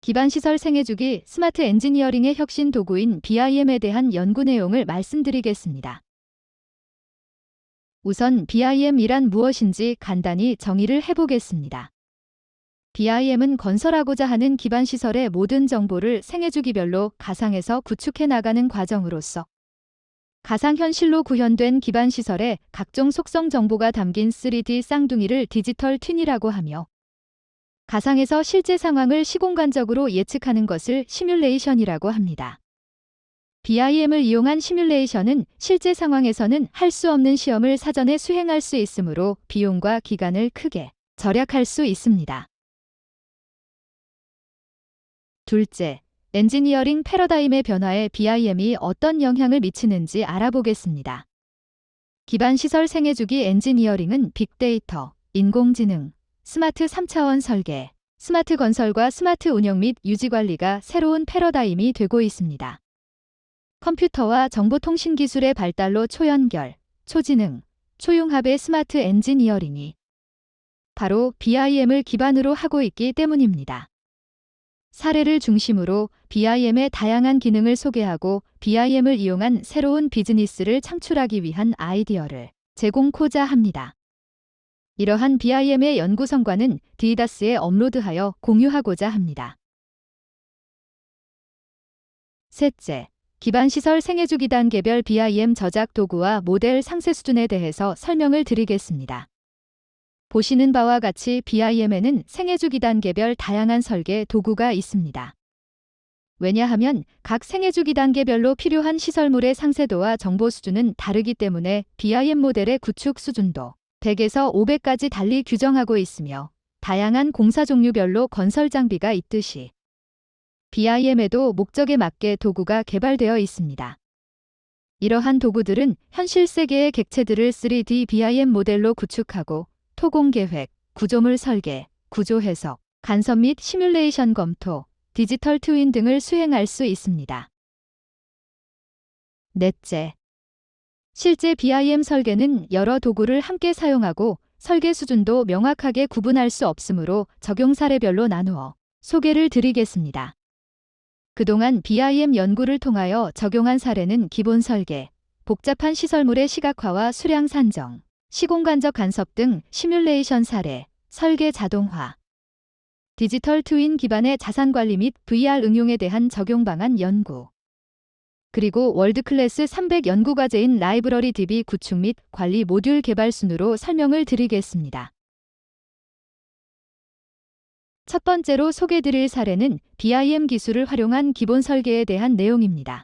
기반시설 생애주기 스마트 엔지니어링의 혁신 도구인 BIM에 대한 연구 내용을 말씀드리겠습니다. 우선 BIM이란 무엇인지 간단히 정의를 해보겠습니다. BIM은 건설하고자 하는 기반시설의 모든 정보를 생애주기별로 가상에서 구축해 나가는 과정으로서 가상현실로 구현된 기반시설의 각종 속성 정보가 담긴 3D 쌍둥이를 디지털 튠이라고 하며 가상에서 실제 상황을 시공간적으로 예측하는 것을 시뮬레이션이라고 합니다. BIM을 이용한 시뮬레이션은 실제 상황에서는 할 수 없는 시험을 사전에 수행할 수 있으므로 비용과 기간을 크게 절약할 수 있습니다. 둘째, 엔지니어링 패러다임의 변화에 BIM이 어떤 영향을 미치는지 알아보겠습니다. 기반시설 생애주기 엔지니어링은 빅데이터, 인공지능, 스마트 3차원 설계, 스마트 건설과 스마트 운영 및 유지관리가 새로운 패러다임이 되고 있습니다. 컴퓨터와 정보통신 기술의 발달로 초연결, 초지능, 초융합의 스마트 엔지니어링이 바로 BIM을 기반으로 하고 있기 때문입니다. 사례를 중심으로 BIM의 다양한 기능을 소개하고 BIM을 이용한 새로운 비즈니스를 창출하기 위한 아이디어를 제공코자 합니다. 이러한 BIM의 연구 성과는 디다스에 업로드하여 공유하고자 합니다. 셋째, 기반시설 생애주기 단계별 BIM 저작 도구와 모델 상세 수준에 대해서 설명을 드리겠습니다. 보시는 바와 같이 BIM에는 생애주기 단계별 다양한 설계 도구가 있습니다. 왜냐하면 각 생애주기 단계별로 필요한 시설물의 상세도와 정보 수준은 다르기 때문에 BIM 모델의 구축 수준도 100에서 500까지 달리 규정하고 있으며 다양한 공사 종류별로 건설 장비가 있듯이 BIM에도 목적에 맞게 도구가 개발되어 있습니다. 이러한 도구들은 현실 세계의 객체들을 3D BIM 모델로 구축하고 토공 계획, 구조물 설계, 구조 해석, 간섭 및 시뮬레이션 검토, 디지털 트윈 등을 수행할 수 있습니다. 넷째, 실제 BIM 설계는 여러 도구를 함께 사용하고 설계 수준도 명확하게 구분할 수 없으므로 적용 사례별로 나누어 소개를 드리겠습니다. 그동안 BIM 연구를 통하여 적용한 사례는 기본 설계, 복잡한 시설물의 시각화와 수량 산정, 시공간적 간섭 등 시뮬레이션 사례, 설계 자동화, 디지털 트윈 기반의 자산관리 및 VR 응용에 대한 적용 방안 연구, 그리고 월드클래스 300 연구과제인 라이브러리 DB 구축 및 관리 모듈 개발 순으로 설명을 드리겠습니다. 첫 번째로 소개드릴 사례는 BIM 기술을 활용한 기본 설계에 대한 내용입니다.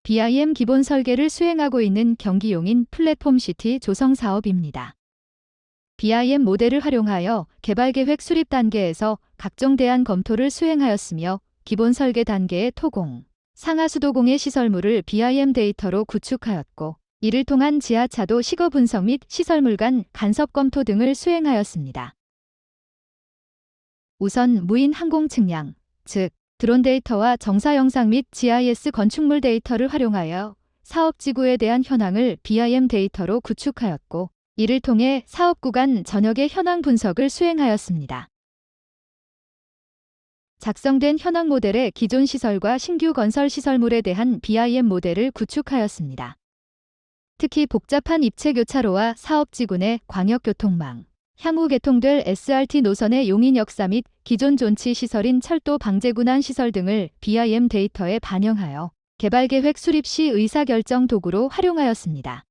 BIM 기본 설계를 수행하고 있는 경기용인 플랫폼시티 조성 사업입니다. BIM 모델을 활용하여 개발계획 수립 단계에서 각종 대안 검토를 수행하였으며 기본 설계 단계의 토공, 상하수도공의 시설물을 BIM 데이터로 구축하였고 이를 통한 지하차도 시거 분석 및 시설물 간 간섭 검토 등을 수행하였습니다. 우선 무인 항공 측량, 즉 드론 데이터와 정사 영상 및 GIS 건축물 데이터를 활용하여 사업지구에 대한 현황을 BIM 데이터로 구축하였고 이를 통해 사업 구간 전역의 현황 분석을 수행하였습니다. 작성된 현황 모델에 기존 시설과 신규 건설 시설물에 대한 BIM 모델을 구축하였습니다. 특히 복잡한 입체 교차로와 사업지구 내 광역교통망, 향후 개통될 SRT 노선의 용인 역사 및 기존 존치 시설인 철도 방제군안 시설 등을 BIM 데이터에 반영하여 개발계획 수립 시 의사결정 도구로 활용하였습니다.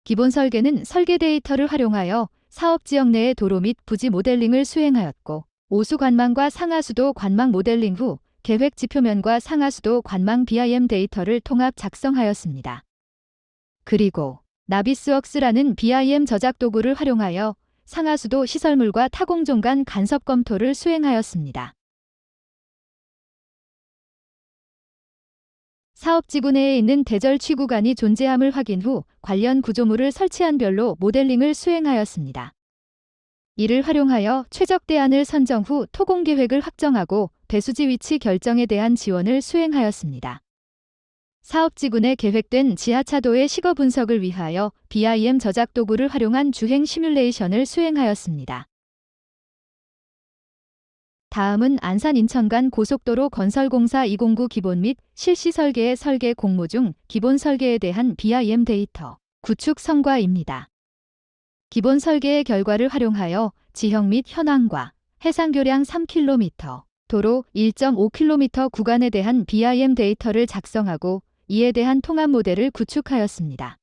기본 설계는 설계 데이터를 활용하여 사업지역 내의 도로 및 부지 모델링을 수행하였고 오수 관망과 상하수도 관망 모델링 후 계획 지표면과 상하수도 관망 BIM 데이터를 통합 작성하였습니다. 그리고 나비스웍스라는 BIM 저작 도구를 활용하여 상하수도 시설물과 타공종 간 간섭 검토를 수행하였습니다. 사업지구 내에 있는 대절취 구간이 존재함을 확인 후 관련 구조물을 설치한 별로 모델링을 수행하였습니다. 이를 활용하여 최적 대안을 선정 후 토공 계획을 확정하고 배수지 위치 결정에 대한 지원을 수행하였습니다. 사업지구내 계획된 지하차도의 시거 분석을 위하여 BIM 저작 도구를 활용한 주행 시뮬레이션을 수행하였습니다. 다음은 안산 인천 간 고속도로 건설공사 209 기본 및 실시 설계의 설계 공모 중 기본 설계에 대한 BIM 데이터 구축 성과입니다. 기본 설계의 결과를 활용하여 지형 및 현황과 해상교량 3km, 도로 1.5km 구간에 대한 BIM 데이터를 작성하고 이에 대한 통합 모델을 구축하였습니다.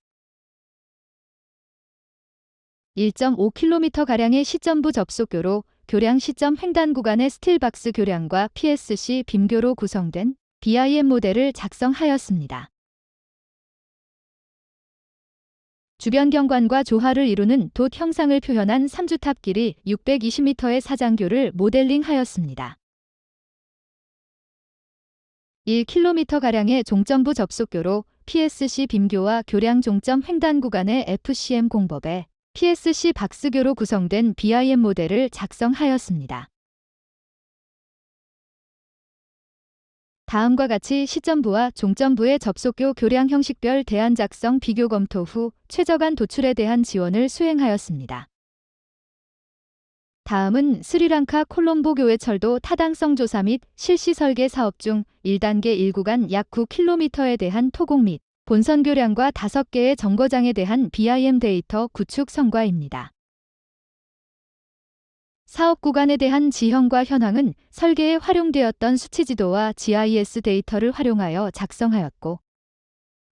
1.5km가량의 시점부 접속교로 교량 시점 횡단 구간의 스틸박스 교량과 PSC 빔교로 구성된 BIM 모델을 작성하였습니다. 주변 경관과 조화를 이루는 돛 형상을 표현한 3주탑 길이 620m의 사장교를 모델링하였습니다. 1km가량의 종점부 접속교로 PSC 빔교와 교량 종점 횡단 구간의 FCM 공법에 PSC 박스교로 구성된 BIM 모델을 작성하였습니다. 다음과 같이 시점부와 종점부의 접속교 교량 형식별 대안 작성 비교 검토 후 최저간 도출에 대한 지원을 수행하였습니다. 다음은 스리랑카 콜롬보 교외철도 타당성 조사 및 실시 설계 사업 중 1단계 1구간 약 9km에 대한 토공 및 본선 교량과 5개의 정거장에 대한 BIM 데이터 구축 성과입니다. 사업 구간에 대한 지형과 현황은 설계에 활용되었던 수치지도와 GIS 데이터를 활용하여 작성하였고,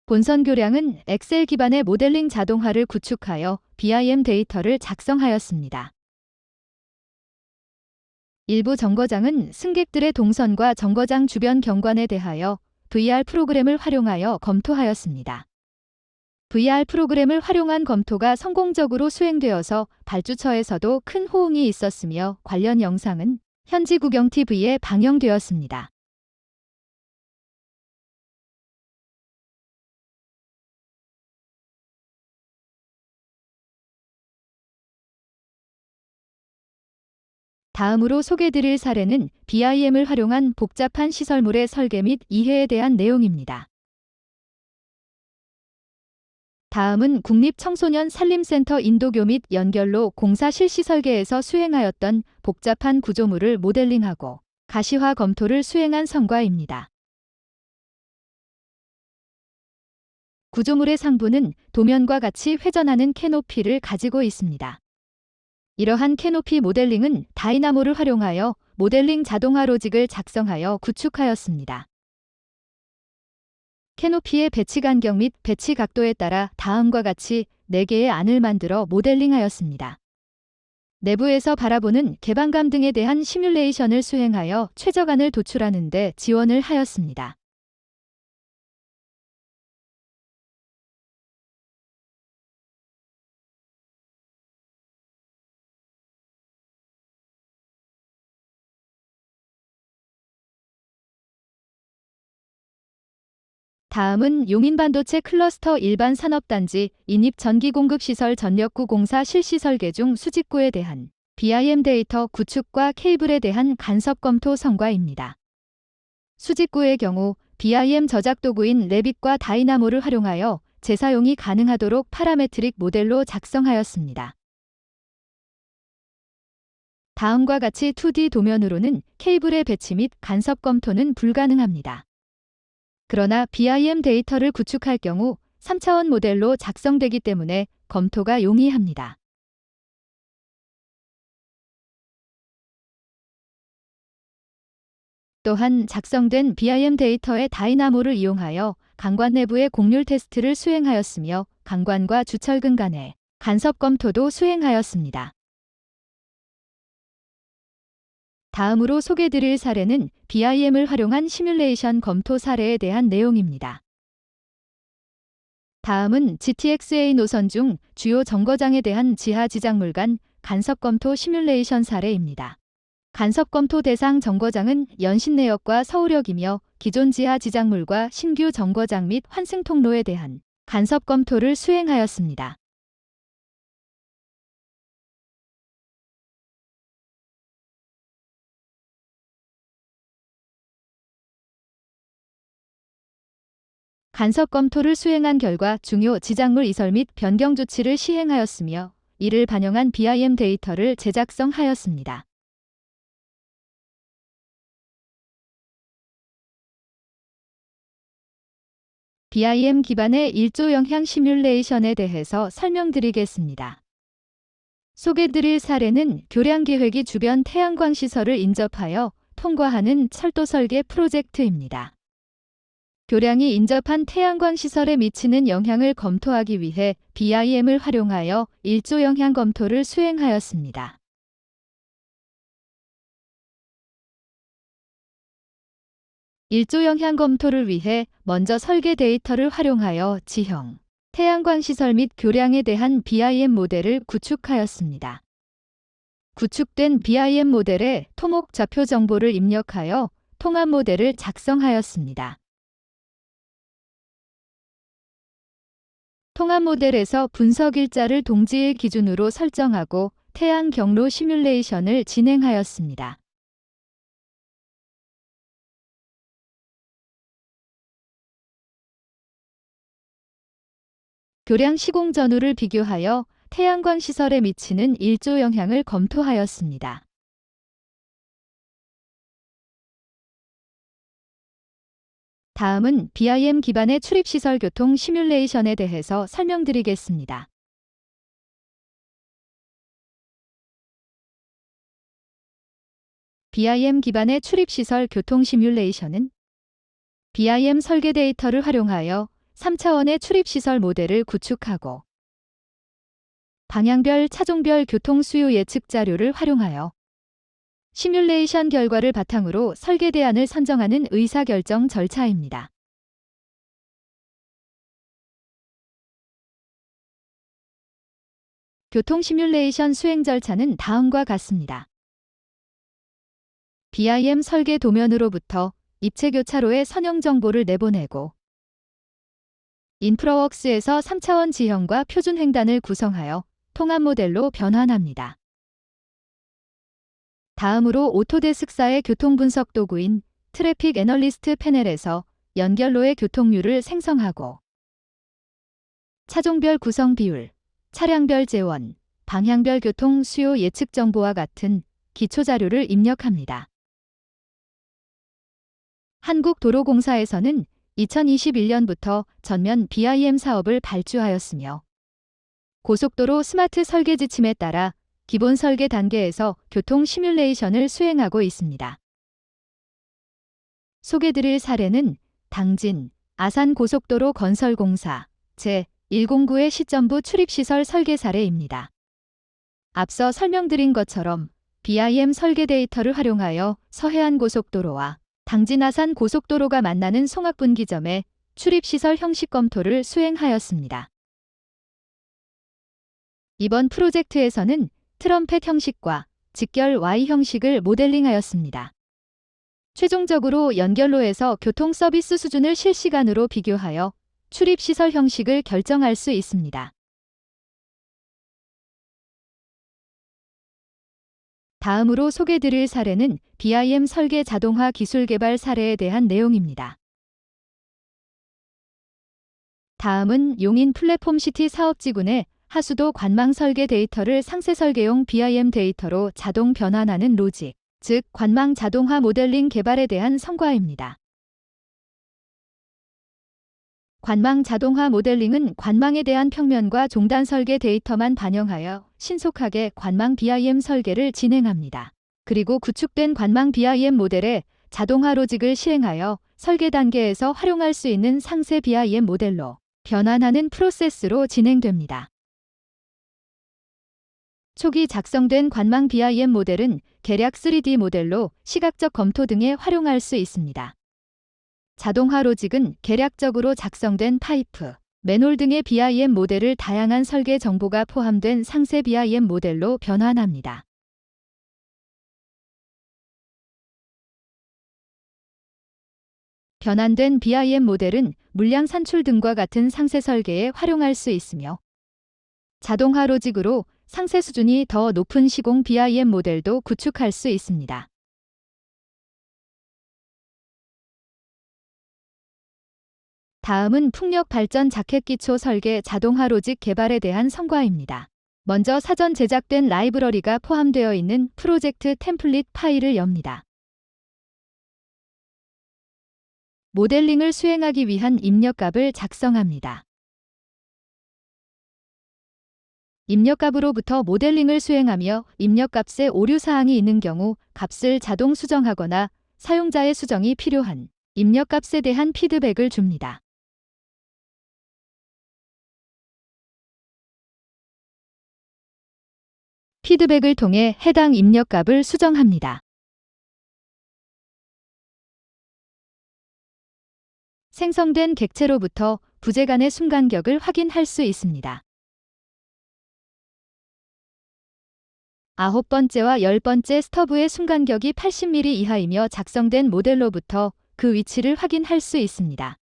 본선 교량은 엑셀 기반의 모델링 자동화를 구축하여 BIM 데이터를 작성하였습니다. 일부 정거장은 승객들의 동선과 정거장 주변 경관에 대하여 VR 프로그램을 활용하여 검토하였습니다. VR 프로그램을 활용한 검토가 성공적으로 수행되어서 발주처에서도 큰 호응이 있었으며 관련 영상은 현지 구경 TV에 방영되었습니다. 다음으로 소개드릴 사례는 BIM을 활용한 복잡한 시설물의 설계 및 이해에 대한 내용입니다. 다음은 국립청소년 산림센터 인도교 및 연결로 공사 실시 설계에서 수행하였던 복잡한 구조물을 모델링하고 가시화 검토를 수행한 성과입니다. 구조물의 상부는 도면과 같이 회전하는 캐노피를 가지고 있습니다. 이러한 캐노피 모델링은 다이나모를 활용하여 모델링 자동화 로직을 작성하여 구축하였습니다. 캐노피의 배치 간격 및 배치 각도에 따라 다음과 같이 4개의 안을 만들어 모델링하였습니다. 내부에서 바라보는 개방감 등에 대한 시뮬레이션을 수행하여 최저간을 도출하는 데 지원을 하였습니다. 다음은 용인반도체 클러스터 일반 산업단지 인입 전기공급시설 전력구 공사 실시 설계 중 수직구에 대한 BIM 데이터 구축과 케이블에 대한 간섭 검토 성과입니다. 수직구의 경우 BIM 저작 도구인 레빗과 다이나모를 활용하여 재사용이 가능하도록 파라메트릭 모델로 작성하였습니다. 다음과 같이 2D 도면으로는 케이블의 배치 및 간섭 검토는 불가능합니다. 그러나 BIM 데이터를 구축할 경우 3차원 모델로 작성되기 때문에 검토가 용이합니다. 또한 작성된 BIM 데이터의 다이나모를 이용하여 강관 내부의 곡률 테스트를 수행하였으며 강관과 주철근 간의 간섭 검토도 수행하였습니다. 다음으로 소개드릴 사례는 BIM을 활용한 시뮬레이션 검토 사례에 대한 내용입니다. 다음은 GTX-A 노선 중 주요 정거장에 대한 지하 지작물 간 간섭 검토 시뮬레이션 사례입니다. 간섭 검토 대상 정거장은 연신내역과 서울역이며 기존 지하 지작물과 신규 정거장 및 환승 통로에 대한 간섭 검토를 수행하였습니다. 간섭 검토를 수행한 결과 중요 지작물 이설 및 변경 조치를 시행하였으며 이를 반영한 BIM 데이터를 제작성하였습니다. BIM 기반의 일조 영향 시뮬레이션에 대해서 설명드리겠습니다. 소개드릴 사례는 교량기획이 주변 태양광 시설을 인접하여 통과하는 철도 설계 프로젝트입니다. 교량이 인접한 태양광 시설에 미치는 영향을 검토하기 위해 BIM을 활용하여 일조 영향 검토를 수행하였습니다. 일조 영향 검토를 위해 먼저 설계 데이터를 활용하여 지형, 태양광 시설 및 교량에 대한 BIM 모델을 구축하였습니다. 구축된 BIM 모델에 토목 좌표 정보를 입력하여 통합 모델을 작성하였습니다. 통합 모델에서 분석 일자를 동지일 기준으로 설정하고 태양 경로 시뮬레이션을 진행하였습니다. 교량 시공 전후를 비교하여 태양광 시설에 미치는 일조 영향을 검토하였습니다. 다음은 BIM 기반의 출입시설 교통 시뮬레이션에 대해서 설명드리겠습니다. BIM 기반의 출입시설 교통 시뮬레이션은 BIM 설계 데이터를 활용하여 3차원의 출입시설 모델을 구축하고 방향별, 차종별 교통 수요 예측 자료를 활용하여 시뮬레이션 결과를 바탕으로 설계 대안을 선정하는 의사결정 절차입니다. 교통 시뮬레이션 수행 절차는 다음과 같습니다. BIM 설계 도면으로부터 입체 교차로의 선형 정보를 내보내고 인프라웍스에서 3차원 지형과 표준 횡단을 구성하여 통합 모델로 변환합니다. 다음으로 오토데스크사의 교통 분석 도구인 트래픽 애널리스트 패널에서 연결로의 교통률을 생성하고 차종별 구성 비율, 차량별 재원, 방향별 교통 수요 예측 정보와 같은 기초 자료를 입력합니다. 한국도로공사에서는 2021년부터 전면 BIM 사업을 발주하였으며 고속도로 스마트 설계 지침에 따라 기본 설계 단계에서 교통 시뮬레이션을 수행하고 있습니다. 소개드릴 사례는 당진, 아산고속도로 건설공사 제109의 시점부 출입시설 설계 사례입니다. 앞서 설명드린 것처럼 BIM 설계 데이터를 활용하여 서해안고속도로와 당진 아산 고속도로가 만나는 송악분기점에 출입시설 형식 검토를 수행하였습니다. 이번 프로젝트에서는 트럼펫 형식과 직결 Y 형식을 모델링하였습니다. 최종적으로 연결로에서 교통 서비스 수준을 실시간으로 비교하여 출입시설 형식을 결정할 수 있습니다. 다음으로 소개드릴 사례는 BIM 설계 자동화 기술 개발 사례에 대한 내용입니다. 다음은 용인 플랫폼시티 사업지군의 하수도 관망 설계 데이터를 상세 설계용 BIM 데이터로 자동 변환하는 로직, 즉 관망 자동화 모델링 개발에 대한 성과입니다. 관망 자동화 모델링은 관망에 대한 평면과 종단 설계 데이터만 반영하여 신속하게 관망 BIM 설계를 진행합니다. 그리고 구축된 관망 BIM 모델에 자동화 로직을 시행하여 설계 단계에서 활용할 수 있는 상세 BIM 모델로 변환하는 프로세스로 진행됩니다. 초기 작성된 관망 BIM 모델은 계략 3D 모델로 시각적 검토 등에 활용할 수 있습니다. 자동화 로직은 계략적으로 작성된 파이프, 맨홀 등의 BIM 모델을 다양한 설계 정보가 포함된 상세 BIM 모델로 변환합니다. 변환된 BIM 모델은 물량 산출 등과 같은 상세 설계에 활용할 수 있으며 자동화 로직으로 상세 수준이 더 높은 시공 BIM 모델도 구축할 수 있습니다. 다음은 풍력 발전 자켓 기초 설계 자동화 로직 개발에 대한 성과입니다. 먼저 사전 제작된 라이브러리가 포함되어 있는 프로젝트 템플릿 파일을 엽니다. 모델링을 수행하기 위한 입력값을 작성합니다. 입력값으로부터 모델링을 수행하며 입력값에 오류사항이 있는 경우 값을 자동 수정하거나 사용자의 수정이 필요한 입력값에 대한 피드백을 줍니다. 피드백을 통해 해당 입력값을 수정합니다. 생성된 객체로부터 부재 간의 순간격을 확인할 수 있습니다. 9번째와 10번째 스터브의 순간격이 80mm 이하이며 작성된 모델로부터 그 위치를 확인할 수 있습니다.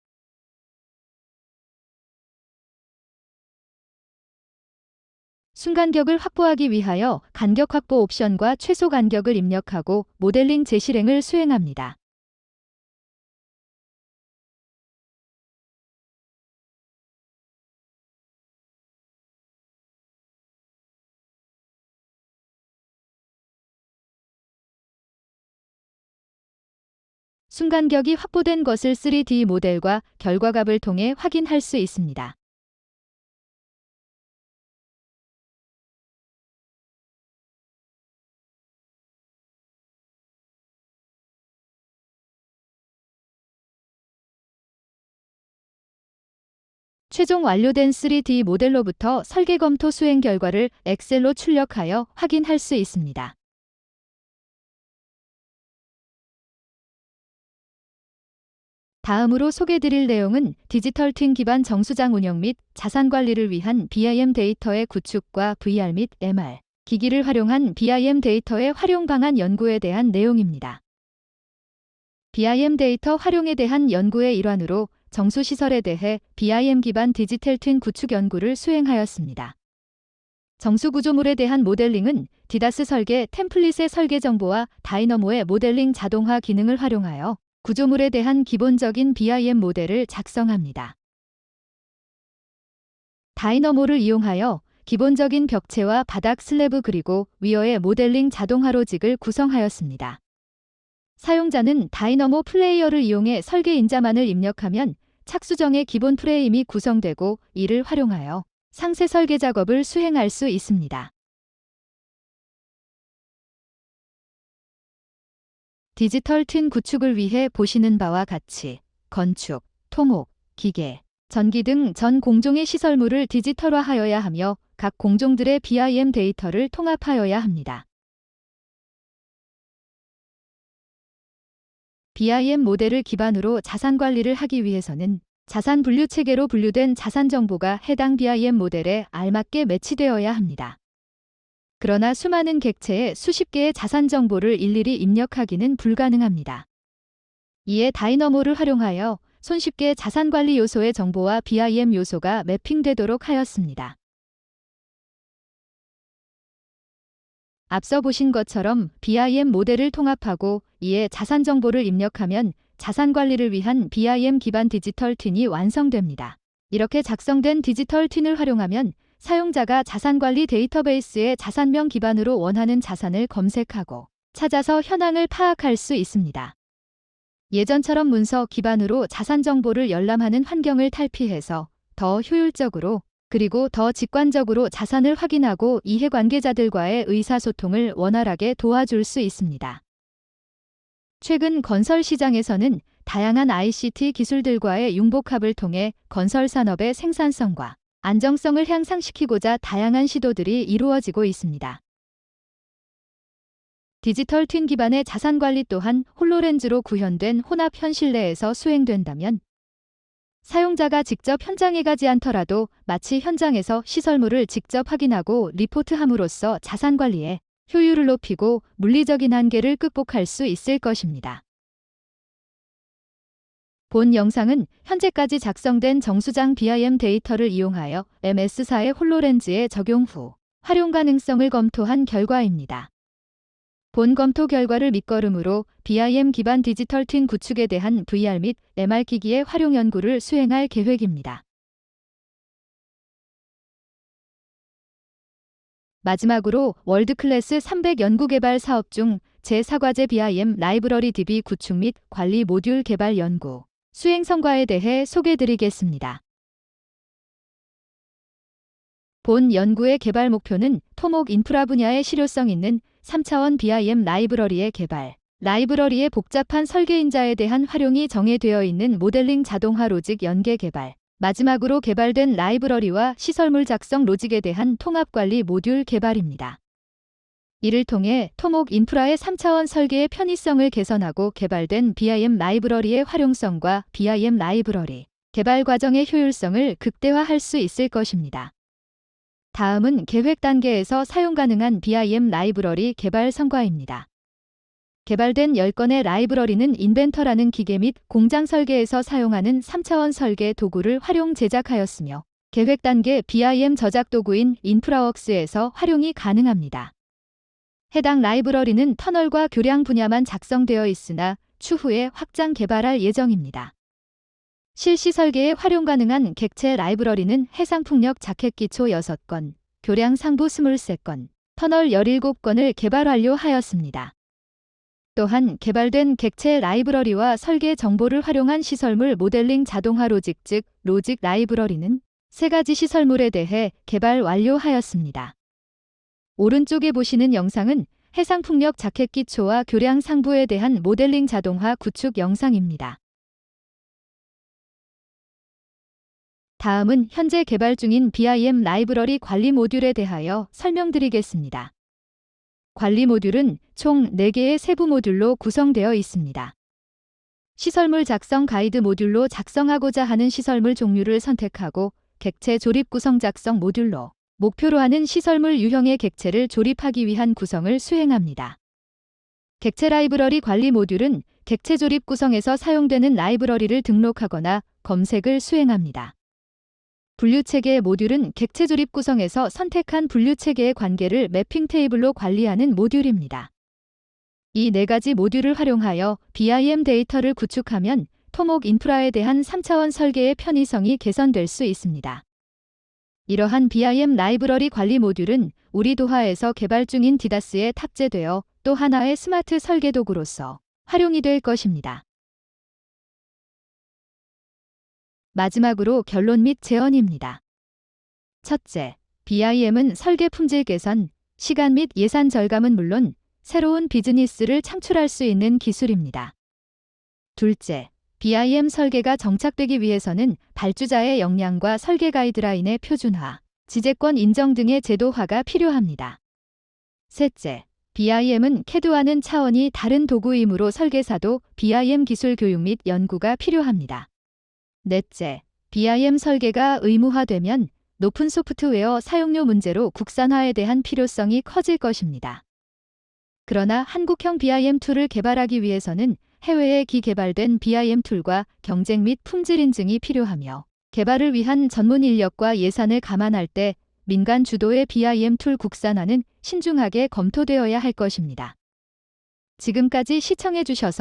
순간격을 확보하기 위하여 간격 확보 옵션과 최소 간격을 입력하고 모델링 재실행을 수행합니다. 순간격이 확보된 것을 3D 모델과 결과값을 통해 확인할 수 있습니다. 최종 완료된 3D 모델로부터 설계 검토 수행 결과를 엑셀로 출력하여 확인할 수 있습니다. 다음으로 소개드릴 내용은 디지털 튠 기반 정수장 운영 및 자산 관리를 위한 BIM 데이터의 구축과 VR 및 MR 기기를 활용한 BIM 데이터의 활용 방안 연구에 대한 내용입니다. BIM 데이터 활용에 대한 연구의 일환으로 정수시설에 대해 BIM 기반 디지털 튠 구축 연구를 수행하였습니다. 정수구조물에 대한 모델링은 디다스 설계 템플릿의 설계 정보와 다이너모의 모델링 자동화 기능을 활용하여 구조물에 대한 기본적인 BIM 모델을 작성합니다. 다이너모를 이용하여 기본적인 벽체와 바닥 슬래브 그리고 위어의 모델링 자동화 로직을 구성하였습니다. 사용자는 다이너모 플레이어를 이용해 설계 인자만을 입력하면 착수정의 기본 프레임이 구성되고 이를 활용하여 상세 설계 작업을 수행할 수 있습니다. 디지털 튠 구축을 위해 보시는 바와 같이 건축, 토목, 기계, 전기 등 전 공종의 시설물을 디지털화하여야 하며 각 공종들의 BIM 데이터를 통합하여야 합니다. BIM 모델을 기반으로 자산 관리를 하기 위해서는 자산 분류 체계로 분류된 자산 정보가 해당 BIM 모델에 알맞게 매치되어야 합니다. 그러나 수많은 객체에 수십 개의 자산 정보를 일일이 입력하기는 불가능합니다. 이에 다이너모를 활용하여 손쉽게 자산 관리 요소의 정보와 BIM 요소가 매핑되도록 하였습니다. 앞서 보신 것처럼 BIM 모델을 통합하고 이에 자산 정보를 입력하면 자산 관리를 위한 BIM 기반 디지털 튠이 완성됩니다. 이렇게 작성된 디지털 튠을 활용하면 사용자가 자산관리 데이터베이스의 자산명 기반으로 원하는 자산을 검색하고 찾아서 현황을 파악할 수 있습니다. 예전처럼 문서 기반으로 자산 정보를 열람하는 환경을 탈피해서 더 효율적으로 그리고 더 직관적으로 자산을 확인하고 이해관계자들과의 의사소통을 원활하게 도와줄 수 있습니다. 최근 건설 시장에서는 다양한 ICT 기술들과의 융복합을 통해 건설 산업의 생산성과 안정성을 향상시키고자 다양한 시도들이 이루어지고 있습니다. 디지털 튠 기반의 자산 관리 또한 홀로렌즈로 구현된 혼합 현실 내에서 수행된다면 사용자가 직접 현장에 가지 않더라도 마치 현장에서 시설물을 직접 확인하고 리포트함으로써 자산 관리에 효율을 높이고 물리적인 한계를 극복할 수 있을 것입니다. 본 영상은 현재까지 작성된 정수장 BIM 데이터를 이용하여 MS4의 홀로렌즈에 적용 후 활용 가능성을 검토한 결과입니다. 본 검토 결과를 밑거름으로 BIM 기반 디지털 트윈 구축에 대한 VR 및 MR 기기의 활용 연구를 수행할 계획입니다. 마지막으로 월드클래스 300 연구개발 사업 중 제4과제 BIM 라이브러리 DB 구축 및 관리 모듈 개발 연구 수행 성과에 대해 소개드리겠습니다. 본 연구의 개발 목표는 토목 인프라 분야의 실효성 있는 3차원 BIM 라이브러리의 개발, 라이브러리의 복잡한 설계인자에 대한 활용이 정의되어 있는 모델링 자동화 로직 연계 개발, 마지막으로 개발된 라이브러리와 시설물 작성 로직에 대한 통합관리 모듈 개발입니다. 이를 통해 토목 인프라의 3차원 설계의 편의성을 개선하고 개발된 BIM 라이브러리의 활용성과 BIM 라이브러리 개발 과정의 효율성을 극대화할 수 있을 것입니다. 다음은 계획 단계에서 사용 가능한 BIM 라이브러리 개발 성과입니다. 개발된 10건의 라이브러리는 인벤터라는 기계 및 공장 설계에서 사용하는 3차원 설계 도구를 활용 제작하였으며 계획 단계 BIM 저작 도구인 인프라웍스에서 활용이 가능합니다. 해당 라이브러리는 터널과 교량 분야만 작성되어 있으나 추후에 확장 개발할 예정입니다. 실시 설계에 활용 가능한 객체 라이브러리는 해상풍력 자켓 기초 6건, 교량 상부 23건, 터널 17건을 개발 완료하였습니다. 또한 개발된 객체 라이브러리와 설계 정보를 활용한 시설물 모델링 자동화 로직 즉 로직 라이브러리는 3가지 시설물에 대해 개발 완료하였습니다. 오른쪽에 보시는 영상은 해상풍력 자켓 기초와 교량 상부에 대한 모델링 자동화 구축 영상입니다. 다음은 현재 개발 중인 BIM 라이브러리 관리 모듈에 대하여 설명드리겠습니다. 관리 모듈은 총 4개의 세부 모듈로 구성되어 있습니다. 시설물 작성 가이드 모듈로 작성하고자 하는 시설물 종류를 선택하고 객체 조립 구성 작성 모듈로 목표로 하는 시설물 유형의 객체를 조립하기 위한 구성을 수행합니다. 객체 라이브러리 관리 모듈은 객체 조립 구성에서 사용되는 라이브러리를 등록하거나 검색을 수행합니다. 분류체계 모듈은 객체 조립 구성에서 선택한 분류체계의 관계를 매핑 테이블로 관리하는 모듈입니다. 이 4가지 모듈을 활용하여 BIM 데이터를 구축하면 토목 인프라에 대한 3차원 설계의 편의성이 개선될 수 있습니다. 이러한 BIM 라이브러리 관리 모듈은 우리 도하에서 개발 중인 디다스에 탑재되어 또 하나의 스마트 설계 도구로서 활용이 될 것입니다. 마지막으로 결론 및 제언입니다. 첫째, BIM은 설계 품질 개선, 시간 및 예산 절감은 물론 새로운 비즈니스를 창출할 수 있는 기술입니다. 둘째, BIM 설계가 정착되기 위해서는 발주자의 역량과 설계 가이드라인의 표준화, 지재권 인정 등의 제도화가 필요합니다. 셋째, BIM은 CAD와는 차원이 다른 도구이므로 설계사도 BIM 기술 교육 및 연구가 필요합니다. 넷째, BIM 설계가 의무화되면 높은 소프트웨어 사용료 문제로 국산화에 대한 필요성이 커질 것입니다. 그러나 한국형 BIM 툴을 개발하기 위해서는 해외에 기개발된 BIM 툴과 경쟁 및 품질 인증이 필요하며 개발을 위한 전문 인력과 예산을 감안할 때 민간 주도의 BIM 툴 국산화는 신중하게 검토되어야 할 것입니다. 지금까지 시청해 주셔서